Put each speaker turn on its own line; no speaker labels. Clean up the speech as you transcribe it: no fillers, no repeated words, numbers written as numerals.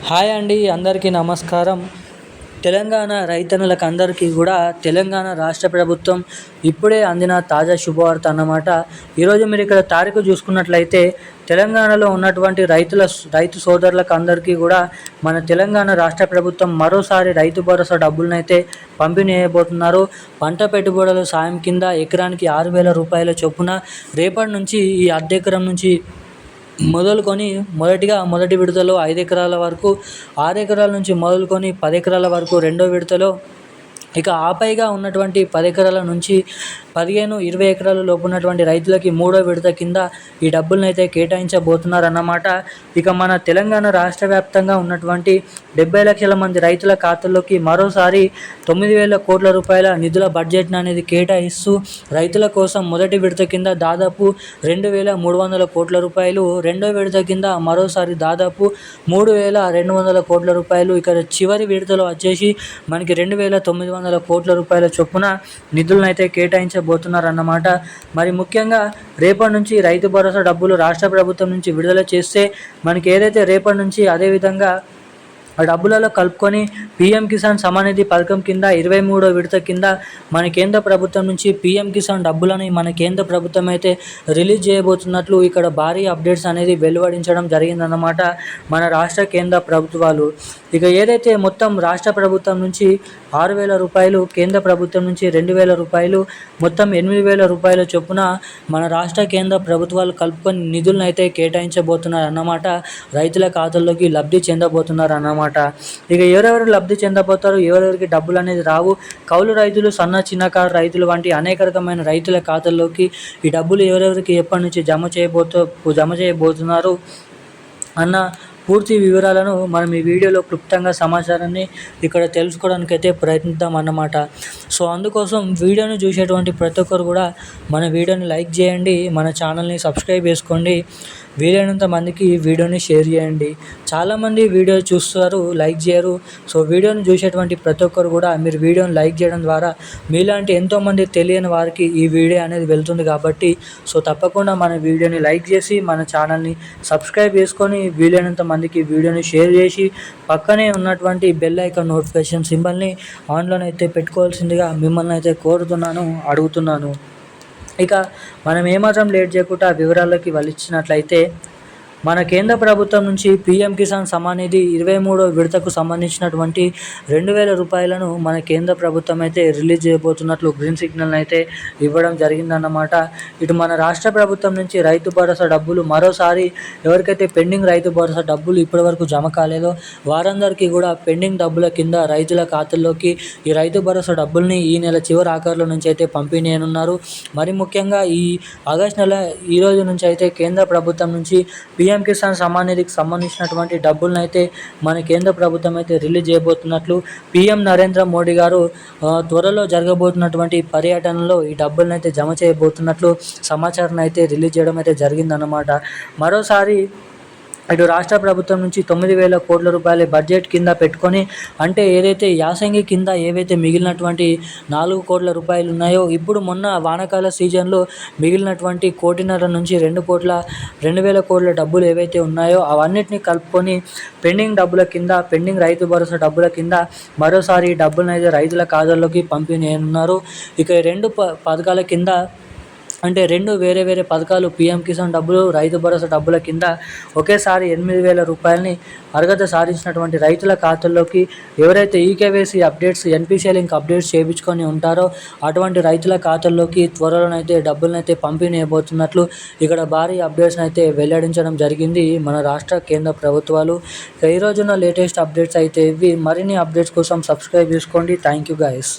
Hi అండి, అందరికీ నమస్కారం. తెలంగాణ రైతన్నలకు అందరికీ కూడా తెలంగాణ రాష్ట్ర ప్రభుత్వం ఇప్పుడే అందిన తాజా శుభవార్త అన్నమాట. ఈరోజు మీరు ఇక్కడ తారీఖు చూసుకున్నట్లయితే తెలంగాణలో ఉన్నటువంటి రైతు సోదరులకు అందరికీ కూడా మన తెలంగాణ రాష్ట్ర ప్రభుత్వం మరోసారి రైతు భరోసా డబ్బులనైతే పంపిణీ చేయబోతున్నారు. పంట పెట్టుబడుల సాయం కింద ఎకరానికి 6,000 రూపాయల చొప్పున రేపటి నుంచి ఈ అర్ధ ఎకరం నుంచి మొదలుకొని మొదటి విడతలో 5 ఎకరాల వరకు, 6 ఎకరాల నుంచి మొదలుకొని 10 ఎకరాల వరకు రెండో విడతలో, ఇక ఆపైగా ఉన్నటువంటి 10 ఎకరాల నుంచి 15-20 ఎకరాల లోపు ఉన్నటువంటి రైతులకి మూడో విడత కింద ఈ డబ్బులనైతే కేటాయించబోతున్నారన్నమాట. ఇక మన తెలంగాణ రాష్ట్ర వ్యాప్తంగా ఉన్నటువంటి 70 లక్షల మంది రైతుల ఖాతాల్లోకి మరోసారి 9,000 కోట్ల రూపాయల నిధుల బడ్జెట్ను అనేది కేటాయిస్తూ రైతుల కోసం మొదటి విడత కింద దాదాపు 2,300 కోట్ల రూపాయలు, రెండో విడత కింద మరోసారి దాదాపు 3,200 కోట్ల రూపాయలు, ఇక చివరి విడతలో వచ్చేసి మనకి 2,900 కోట్ల రూపాయల చొప్పున నిధులనైతే కేటాయించబోతున్నారన్నమాట. మరి ముఖ్యంగా రేపటి నుంచి రైతు భరోసా డబ్బులు రాష్ట్ర ప్రభుత్వం నుంచి విడుదల చేస్తే మనకి ఏదైతే రేపటి నుంచి అదేవిధంగా ఆ డబ్బులలో కలుపుకొని పీఎం కిసాన్ సమ్మాన్ నిధి పథకం కింద 23వ విడత కింద మన కేంద్ర ప్రభుత్వం నుంచి పీఎం కిసాన్ డబ్బులని మన కేంద్ర ప్రభుత్వం అయితే రిలీజ్ చేయబోతున్నట్లు ఇక్కడ భారీ అప్డేట్స్ అనేది వెలువడించడం జరిగిందన్నమాట మన రాష్ట్ర కేంద్ర ప్రభుత్వాలు. ఇక ఏదైతే మొత్తం రాష్ట్ర ప్రభుత్వం నుంచి 6,000 రూపాయలు, కేంద్ర ప్రభుత్వం నుంచి 2,000 రూపాయలు, మొత్తం 8,000 రూపాయల చొప్పున మన రాష్ట్ర కేంద్ర ప్రభుత్వాలు కలుపుకొని నిధులను అయితే కేటాయించబోతున్నారు అన్నమాట. రైతుల ఖాతాల్లోకి లబ్ధి చెందబోతున్నారు అన్నమాట. ఇక ఎవరెవరు లబ్ధి చెందబోతారు, ఎవరెవరికి డబ్బులు అనేది రావు, కౌలు రైతులు, చిన్నకారు రైతులు వంటి అనేక రకమైన రైతుల ఖాతాల్లోకి ఈ డబ్బులు ఎవరెవరికి ఎప్పటి నుంచి జమ చేయబోతున్నారు అన్న పూర్తి వివరాలను మనం ఈ వీడియోలో క్లుప్తంగా సమాచారాన్ని ఇక్కడ తెలుసుకోవడానికి అయితే ప్రయత్నిద్దాం అన్నమాట. సో అందుకోసం వీడియోని చూసేటువంటి ప్రతి ఒక్కరు కూడా మన వీడియోని లైక్ చేయండి, మన ఛానల్ని సబ్స్క్రైబ్ చేసుకోండి, వీలైనంత మందికి వీడియోని షేర్ చేయండి. చాలామంది వీడియో చూస్తారు, లైక్ చేయరు. సో వీడియోని చూసేటువంటి ప్రతి ఒక్కరు కూడా మీరు వీడియోని లైక్ చేయడం ద్వారా మీలాంటి ఎంతోమంది తెలియని వారికి ఈ వీడియో అనేది వెళ్తుంది కాబట్టి సో తప్పకుండా మన వీడియోని లైక్ చేసి మన ఛానల్ని సబ్స్క్రైబ్ చేసుకొని వీలైనంత మందికి వీడియోని షేర్ చేసి పక్కనే ఉన్నటువంటి బెల్ ఐకాన్ నోటిఫికేషన్ సింబల్ని ఆన్లోనైతే పెట్టుకోవాల్సిందిగా మిమ్మల్ని అయితే అడుగుతున్నాను. ఇక మనం ఏమాత్రం లేట్ చేయకుండా వివరాల్లోకి వెళ్ళిచ్చినట్లయితే మన కేంద్ర ప్రభుత్వం నుంచి పీఎం కిసాన్ సమ్మాన్ నిధి 23వ విడతకు సంబంధించినటువంటి 2,000 రూపాయలను మన కేంద్ర ప్రభుత్వం అయితే రిలీజ్ చేయబోతున్నట్లు గ్రీన్ సిగ్నల్ అయితే ఇవ్వడం జరిగిందన్నమాట. ఇటు మన రాష్ట్ర ప్రభుత్వం నుంచి రైతు భరోసా డబ్బులు మరోసారి ఎవరికైతే పెండింగ్ రైతు భరోసా డబ్బులు ఇప్పటివరకు జమ కాలేదో వారందరికీ కూడా పెండింగ్ డబ్బుల కింద రైతుల ఖాతాల్లోకి ఈ రైతు భరోసా డబ్బుల్ని ఈ నెల చివరి ఆఖరులో నుంచి అయితే పంపిణీ చేయనున్నారు. మరి ముఖ్యంగా ఈ ఆగస్టు నెల ఈ రోజు నుంచి అయితే కేంద్ర ప్రభుత్వం నుంచి పీఎం కిసాన్ సమ్మాన్ నిధికి సంబంధించినటువంటి డబ్బులను అయితే మన కేంద్ర ప్రభుత్వం అయితే రిలీజ్ చేయబోతున్నట్లు పీఎం నరేంద్ర మోడీ గారు త్వరలో జరగబోతున్నటువంటి పర్యటనలో ఈ డబ్బులను అయితే జమ చేయబోతున్నట్లు సమాచారం అయితే రిలీజ్ చేయడం అయితే జరిగిందన్నమాట. మరోసారి ఇటు రాష్ట్ర ప్రభుత్వం నుంచి 9,000 కోట్ల రూపాయల బడ్జెట్ కింద పెట్టుకొని, అంటే ఏదైతే యాసంగి కింద ఏవైతే మిగిలినటువంటి 4 కోట్ల రూపాయలు ఉన్నాయో ఇప్పుడు మొన్న వానాకాల సీజన్లో మిగిలినటువంటి 1.5 నుంచి 2,000 కోట్ల డబ్బులు ఏవైతే ఉన్నాయో అవన్నిటిని కలుపుకొని పెండింగ్ రైతు భరోసా డబ్బుల కింద మరోసారి ఈ డబ్బులను అయితే రైతుల ఖాతాల్లోకి పంపిణీ చేయనున్నారు. ఇక ఈ రెండు పథకాల కింద అంటే రెండు వేరే పథకాలు పీఎం కిసాన్ డబ్బులు, రైతు భరోసా డబ్బుల కింద ఒకేసారి 8,000 రూపాయలని అర్హత సాధించినటువంటి రైతుల ఖాతాల్లోకి ఎవరైతే eKYC updates, NPCI link updates చేయించుకొని ఉంటారో అటువంటి రైతుల ఖాతాల్లోకి త్వరలోనైతే డబ్బులనైతే పంపిణీ చేయబోతున్నట్లు ఇక్కడ భారీ అప్డేట్స్ని అయితే వెల్లడించడం జరిగింది మన రాష్ట్ర కేంద్ర ప్రభుత్వాలు. ఈ రోజున లేటెస్ట్ అప్డేట్స్ అయితే ఇవి. మరిన్ని అప్డేట్స్ కోసం సబ్స్క్రైబ్ చేసుకోండి. Thank you guys.